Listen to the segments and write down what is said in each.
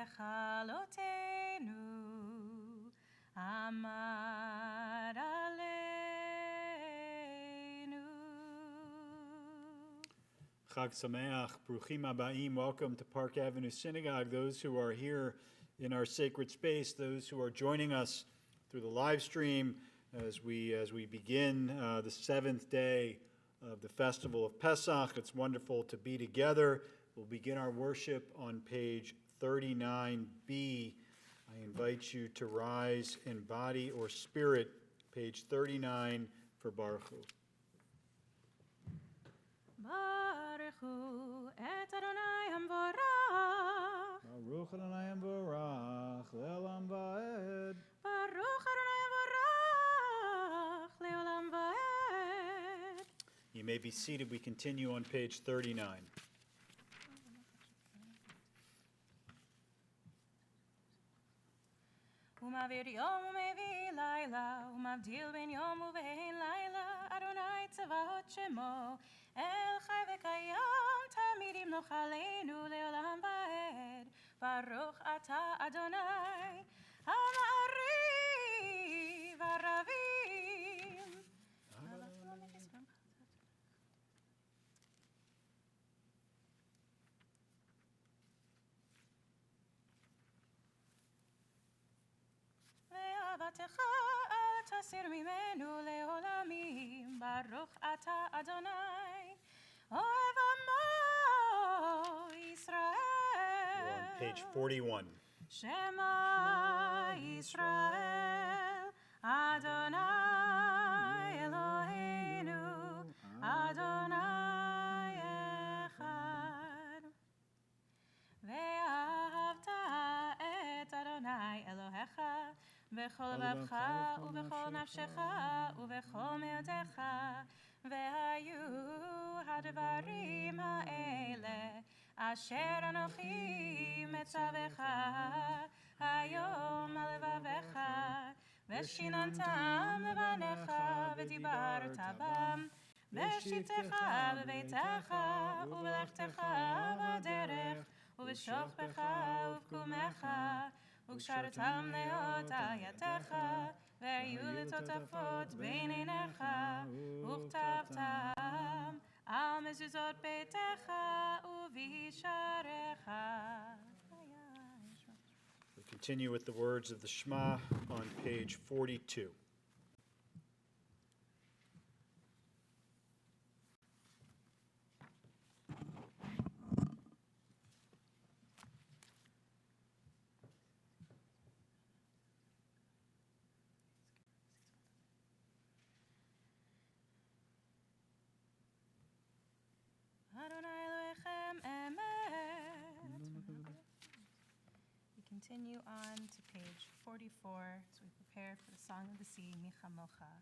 לכלותנו, עמד עלינו. Chag Sameach, Bruchim Abaim, welcome to Park Avenue Synagogue. Those who are here in our sacred space, those who are joining us through the live stream as we begin the seventh day of the festival of Pesach. It's wonderful to be together. We'll begin our worship on page 39b. I invite you to rise in body or spirit, page 39 for Baruch Hu. Baruch Hu et Adonai Hamvorach. Baruch Adonai Hamvorach, le'olam va'ed. Baruch Adonai Hamvorach, le'olam va'ed. You may be seated. We continue on page 39. ומעביר יום ומביא לילה, ומבדיל בין יום ובין לילה, אדוני צבאות שמו, אל חי וקיים, תמיד ימלוך עלינו לעולם ועד. ברוך אתה אדוני, המעריב הרבים. ואהבתך אל תסיר ממנו לעולמים, ברוך אתה אדוני, אוהב עמו ישראל. We're on page 41. שמע ישראל, אדוני אלוהינו, אדוני אחד. ואהבת את אדוני אלוהיך בכל לבבך ובכל נפשך ובכל מאודך, והיו הדברים האלה אשר אנוכי מצווך היום על לבביך, ושיננתם לבניך ודיברת בם בשיטתך בביתך ובלכתך בדרך ובשוכבך ובקומך, וקשרתם להודיעתך, והיו לטוטפות בין עיניך, וכתבתם על מזוזות ביתך ובשעריך. We continue with the words of the Shema on page 42. Adonai Elohechem Emet. We continue on to page 44 as we prepare for the Song of the Sea, Micha Mocha.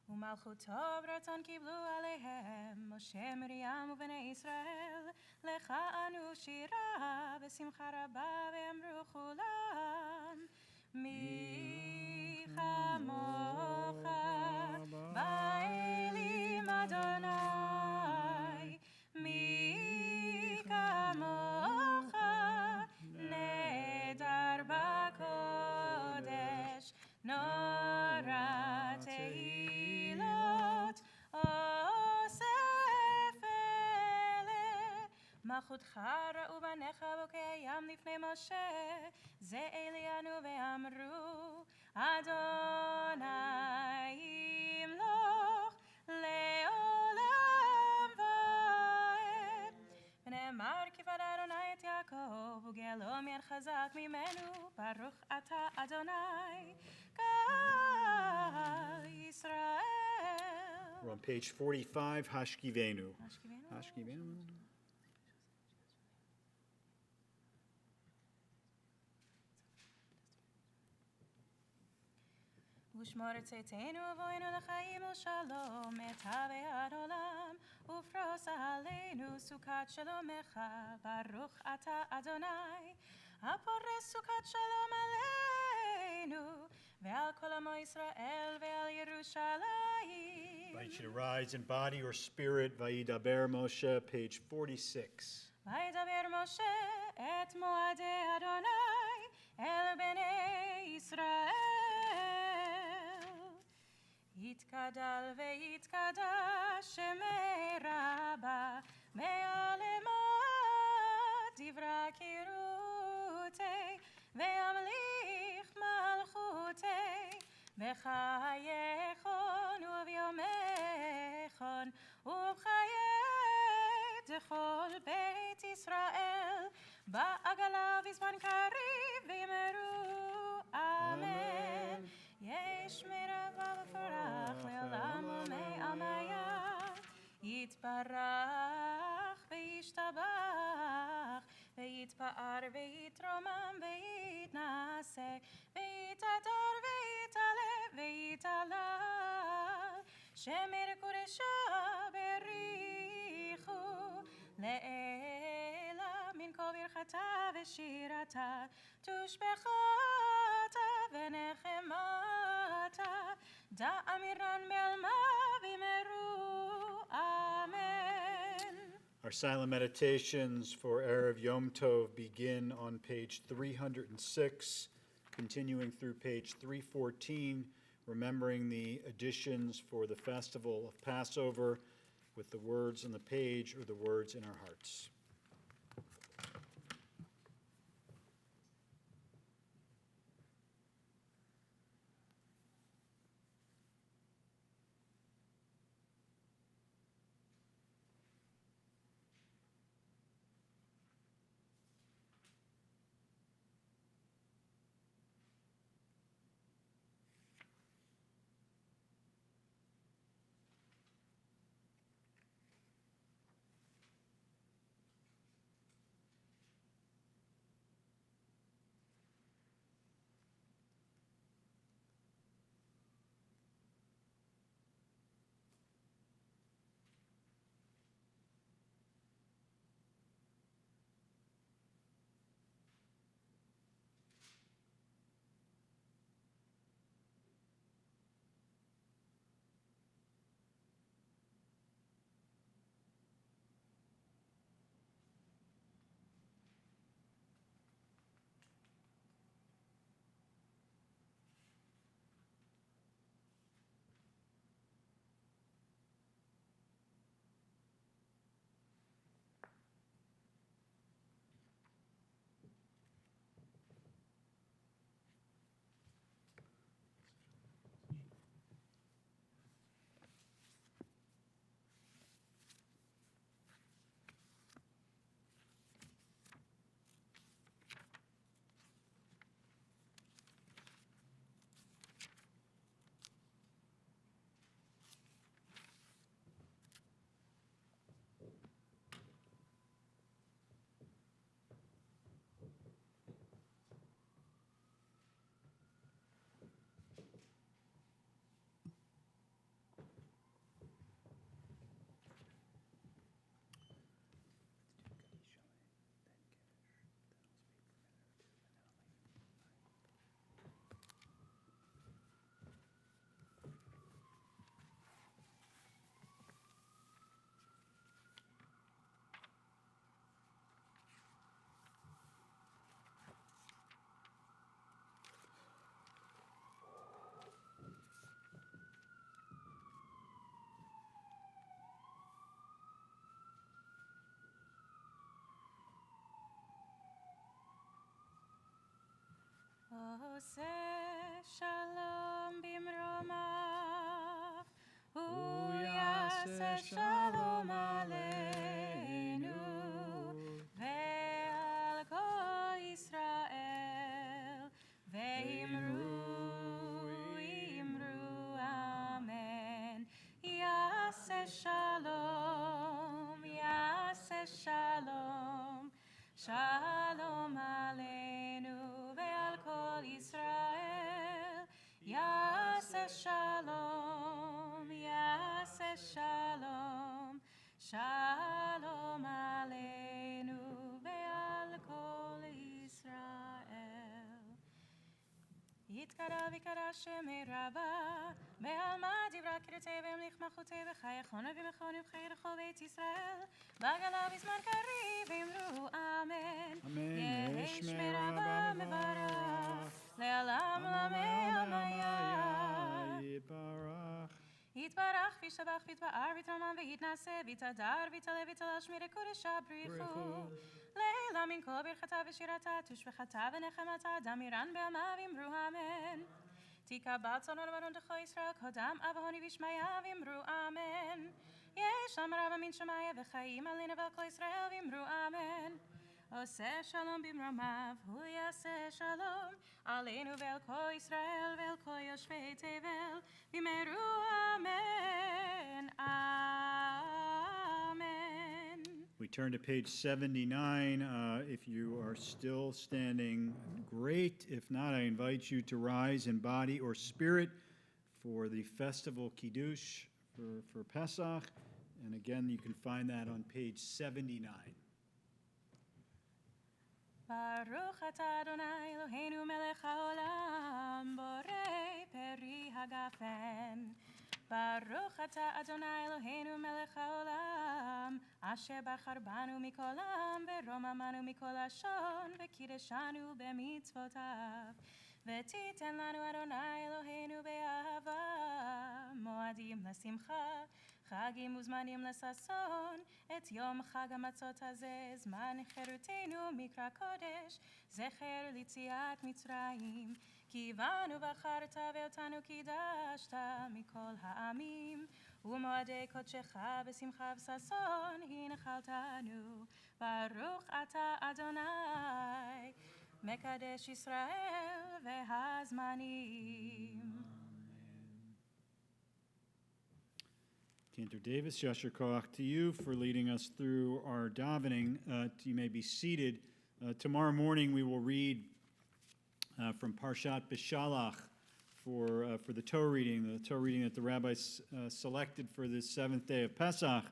ומלכותו ברצון קיבלו עליהם משה מרים ובני ישראל, לך אנו שירה בשמחה רבה, ואמרו כולם מי כמוך באלים אדוני, מי כמוך נדר בקודש, נורא תהילות אוסף אלה. מלכותך ראו בניך בוקע ים לפני משה, זה אלינו ואמרו אדוני ימלוך לעולם ועד. ונאמר כיבד אדוני את יעקב וגאלו מיד חזק ממנו, ברוך אתה אדוני גאל ישראל. We're on page 45, Hashkivenu. Hashkivenu. Hashkivenu. ושמור צאתנו ובואנו לחיים ולשלום, מתה ועד עולם, ופרוס עלינו סוכת שלומך, ברוך אתה אדוני, הפורס סוכת שלום עלינו, ועל כל עמו ישראל ועל ירושלים. I invite you to rise in body or spirit, Vayidaber Moshe, page 46. וידבר משה את מועדי אדוני אל בני ישראל. יתגדל ויתקדש שמי רבה ויעלמה דברה קירותי וימליך מלכותי בחייכון וביומכון ובחיי דכל בית ישראל בעגלה בזמן קריב ויאמרו אמן. יש מרבה ופרח לעולם עולמי עמיה יתברך וישתבח ויתפאר ויתרומם ויתנשא ויתהדר ויתעלה ויתהלל שמר קודשה בריחו לעילה מן כל ברכתה ושירתה תושבחתה ונחמתה דאמירן בעלמה ויאמרו אמן. Our silent meditations for Erev Yom Tov begin on page 306, continuing through page 314, remembering the additions for the festival of Passover with the words on the page or the words in our hearts. עושה שלום במרומיו, הוא יעשה שלום עלינו ועל כל ישראל, ואמרו אמן. יעשה שלום, יעשה שלום, שלום עלינו ועל כל ישראל, יעשה שלום, יעשה שלום, שלום עלינו ועל כל ישראל. יתקדש ויקרא ויקרא שמי רבה בעלמא דברה קראתי והמליך מלכותי וחייכון ובמכון ובחיי לכל בית ישראל בגלה בזמן קריב אמרו אמן Amen. יהי שמי רבה מברך לעולם לעולמי עלמיה יתברך וישתבח ויתפאר ויתרומם ויתנשא ויתהדר ויתעלה ויתעלה שמירי קודשה בריחו לעילה מן כל ברכתה ושירתה תושבחתה ונחמתה דמירן בעלמא ואמרו אמן תקבל צאן ובנות לכל ישראל קודם אבהוני וישמעיה ואמרו אמן יש שם רב מן שמעיה וחיים עלינו ועל כל ישראל ואמרו אמן עושה שלום במרומיו הוא יעשה שלום עלינו ועל כל ישראל ועל כל יושבי תבל ואמרו אמן אמן. We turn to page 79. If you are still standing, great. If not, I invite you to rise in body or spirit for the festival Kiddush for Pesach. And again, you can find that on page 79. Baruch atah Adonai Eloheinu melech haolam borei peri hagafen Baruch atah Adonai Eloheinu melech haolam asher bachar banu mikol am veromamanu mikol hashon vekideshanu bemitzvotav ותיתן לנו אדוני אלוהינו באהבה מועדים לשמחה חגים וזמנים לששון את יום חג המצות הזה זמן חירותנו מקרא קודש זכר ליציאת מצרים כי בנו בחרת ואותנו קידשת מכל העמים ומועדי קודשך בשמחה וששון הנחלתנו ברוך אתה אדוני מקדש ישראל והזמנים. Cantor Davis, Yasher Koach to you for leading us through our davening. You may be seated. Tomorrow morning we will read from Parshat Beshalach for the Torah reading that the rabbis selected for this seventh day of Pesach,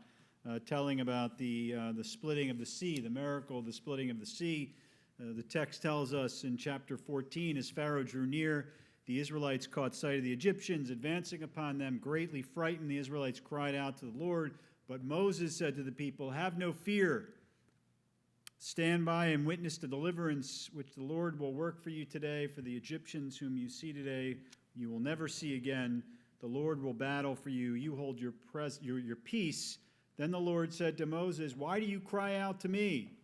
telling about the splitting of the sea, the miracle of the splitting of the sea. The text tells us in chapter 14, as Pharaoh drew near, the Israelites caught sight of the Egyptians advancing upon them. Greatly frightened, the Israelites cried out to the Lord. But Moses said to the people, "Have no fear. Stand by and witness the deliverance which the Lord will work for you today. For the Egyptians whom you see today, you will never see again. The Lord will battle for you. You hold your peace." Then the Lord said to Moses, "Why do you cry out to me?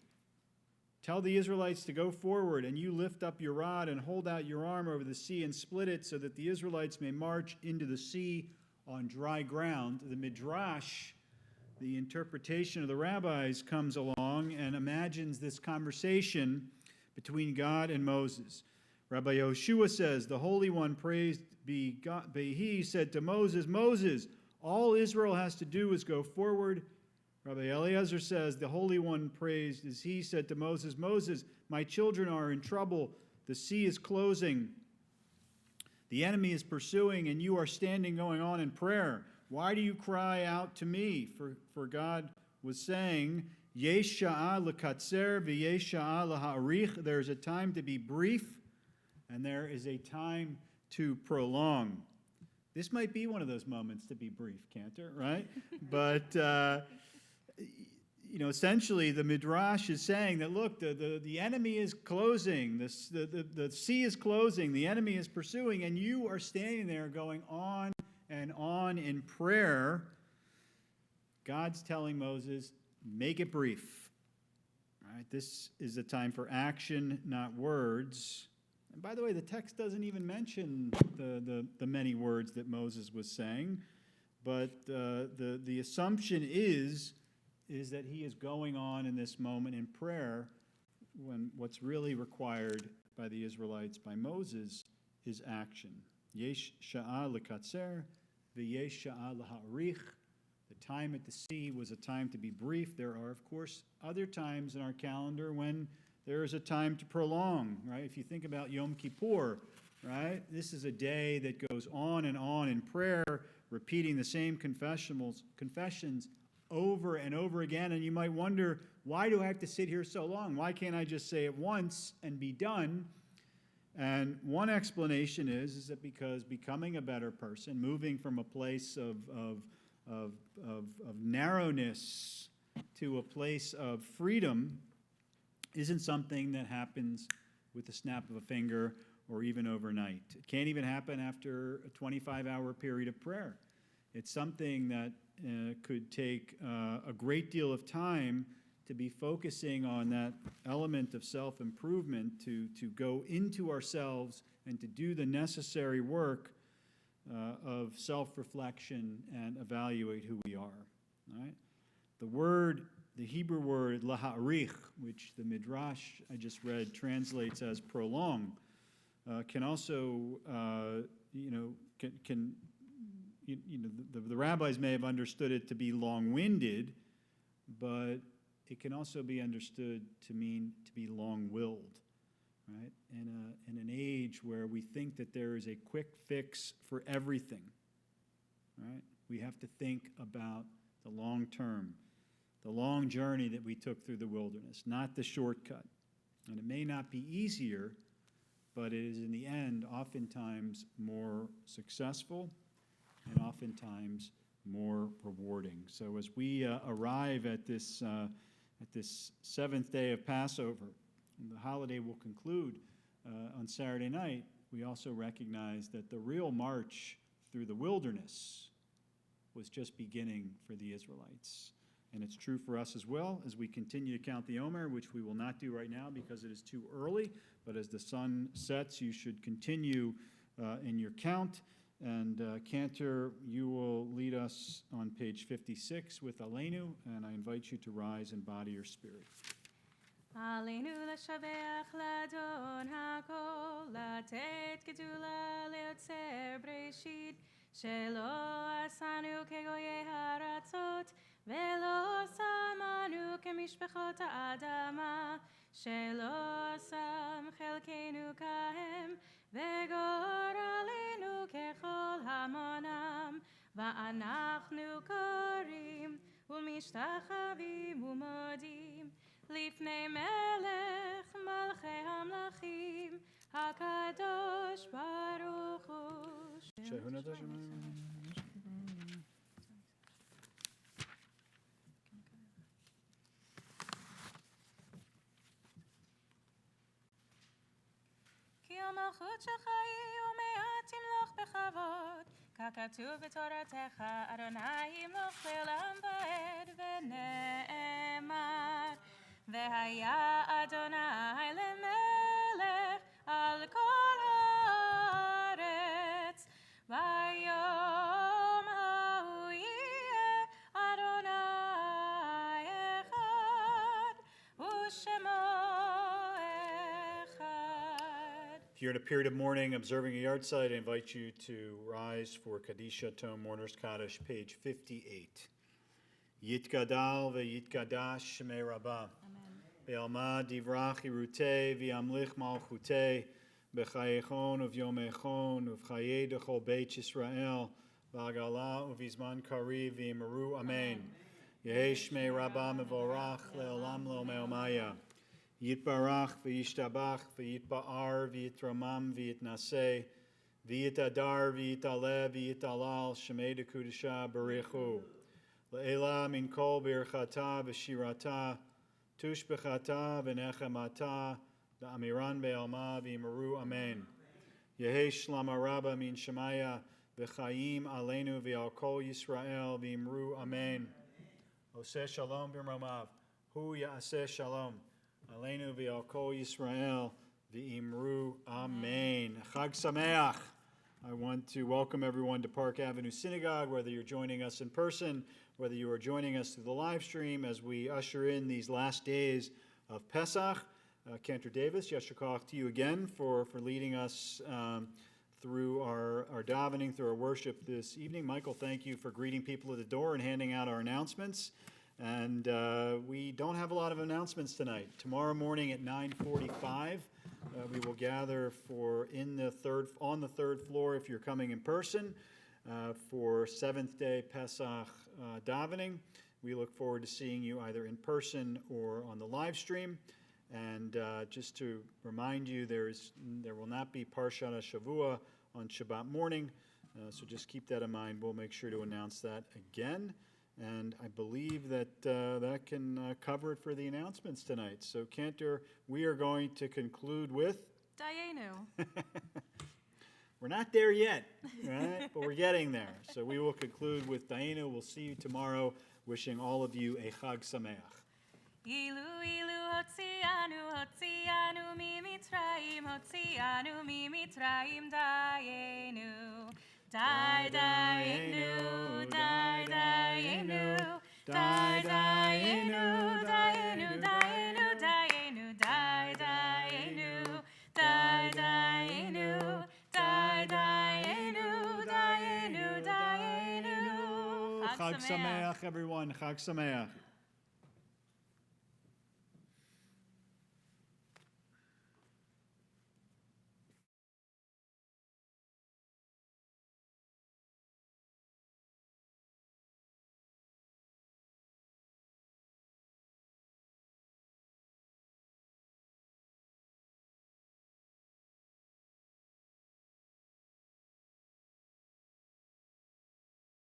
Tell the Israelites to go forward, and you lift up your rod and hold out your arm over the sea and split it so that the Israelites may march into the sea on dry ground." The Midrash, the interpretation of the rabbis, comes along and imagines this conversation between God and Moses. Rabbi Yoshua says, "The Holy One, praised be God, be He, said to Moses, 'Moses, all Israel has to do is go forward.' Rabbi Eliezer says, 'The Holy One, praised is He, said to Moses, Moses, my children are in trouble. The sea is closing. The enemy is pursuing, and you are standing going on in prayer. Why do you cry out to me?' For God was saying, 'Yesh sha'ah lekatzer v'yesh sha'ah laha'arich.' There's a time to be brief, and there is a time to prolong." This might be one of those moments to be brief, Cantor, right? But essentially the Midrash is saying that, look, the enemy is closing, the sea is closing, the enemy is pursuing, and you are standing there going on and on in prayer. God's telling Moses, make it brief. All right, this is a time for action, not words. And by the way, the text doesn't even mention the many words that Moses was saying, but the assumption is that he is going on in this moment in prayer when what's really required by the Israelites, by Moses, is action. Yesh sha'ah lekatzer, v'yesh sha'ah laha'arich. The time at the sea was a time to be brief. There are, of course, other times in our calendar when there is a time to prolong, right? If you think about Yom Kippur, right? This is a day that goes on in prayer, repeating the same confessions over and over again. And you might wonder, why do I have to sit here so long? Why can't I just say it once and be done? And one explanation is that because becoming a better person, moving from a place of narrowness to a place of freedom, isn't something that happens with the snap of a finger or even overnight. It can't even happen after a 25-hour period of prayer. It's something that could take a great deal of time to be focusing on that element of self-improvement, to go into ourselves and to do the necessary work of self-reflection and evaluate who we are. All right? The Hebrew word laha'arich, which the Midrash I just read translates as prolong, can also, the rabbis may have understood it to be long-winded, but it can also be understood to mean to be long-willed, right? In an age where we think that there is a quick fix for everything, right? We have to think about the long term, the long journey that we took through the wilderness, not the shortcut. And it may not be easier, but it is in the end oftentimes more successful and oftentimes more rewarding. So as we arrive at this seventh day of Passover, and the holiday will conclude on Saturday night, we also recognize that the real march through the wilderness was just beginning for the Israelites. And it's true for us as well as we continue to count the Omer, which we will not do right now because it is too early. But as the sun sets, you should continue in your count. And Cantor, you will lead us on page 56 with Aleinu, and I invite you to rise and body your spirit. עלינו לשבח לאדון הכל, לתת גדולה ליוצר בראשית, שלא עשנו כגויי הארצות, ולא שמנו כמשפחות האדמה, שלא שם חלקנו כהם, וגורלנו ככל המונם, ואנחנו קוראים ומשתחווים ומודים, לפני מלך מלכי המלכים, הקדוש ברוך הוא. כי המלכות שלך היא ומעט תמלוך בכבוד, ככתוב בתורתך, אדוני ימלוך לעולם ועד, ונאמר, והיה אדוני למלך על כל הארץ, ביום ההוא יהיה אדוני אחד, ושמו אחד. If you're in a period of mourning, observing a yard site, I invite you to rise for Kadisha Tome Mourner's Kaddish, page 58. Yitgadal ve'yitgadash shmei Rabbah. Be'alma divrach irutei v'yamlich malchutei b'chayechon uv'yomechon uv'chayei dechol beit Yisrael v'agala uv'izman kariv v'yimeru amen. Yehei shmei Rabbah mevorach le'olam le'omeomaya. Yitbarach v'yishtabach v'yitba'ar v'yitramam v'yitnaseh v'yitadar v'yitaleh v'yitalal shmei dekudesha barichu. Le'ela min kol birchata v'shirata tushbechata v'nechemata da'amiran be'alma v'yimeru amen. Yehei shlama rabba min shemaya v'chayim aleinu v'al kol Yisrael v'yimeru amen. Oseh shalom b'mromav. Hu ya'aseh shalom. Aleinu v'al kol Yisrael v'yimeru amen. Chag Sameach. I want to welcome everyone to Park Avenue Synagogue, whether you're joining us in person, whether you are joining us through the live stream as we usher in these last days of Pesach. Cantor Davis, yasher koach to you again for leading us through our davening, through our worship this evening. Michael, thank you for greeting people at the door and handing out our announcements. And we don't have a lot of announcements tonight. Tomorrow morning at 9:45, we will gather on the third floor if you're coming in person for seventh day Pesach davening. We look forward to seeing you either in person or on the live stream. And just to remind you, there will not be Parshat HaShavua on Shabbat morning, so just keep that in mind. We'll make sure to announce that again. And I believe that that can cover it for the announcements tonight. So, Cantor, we are going to conclude with... Dayenu. We're not there yet, right? But we're getting there. So we will conclude with Dayenu. We'll see you tomorrow. Wishing all of you a Chag Sameach. Ilu ilu hotzianu mi Mitzrayim hotzianu mi Mitzrayim dayenu dayenu dayenu dayenu dayenu dayenu dayenu dayenu dayenu dayenu dayenu. Chag Sameach, everyone. Chag Sameach.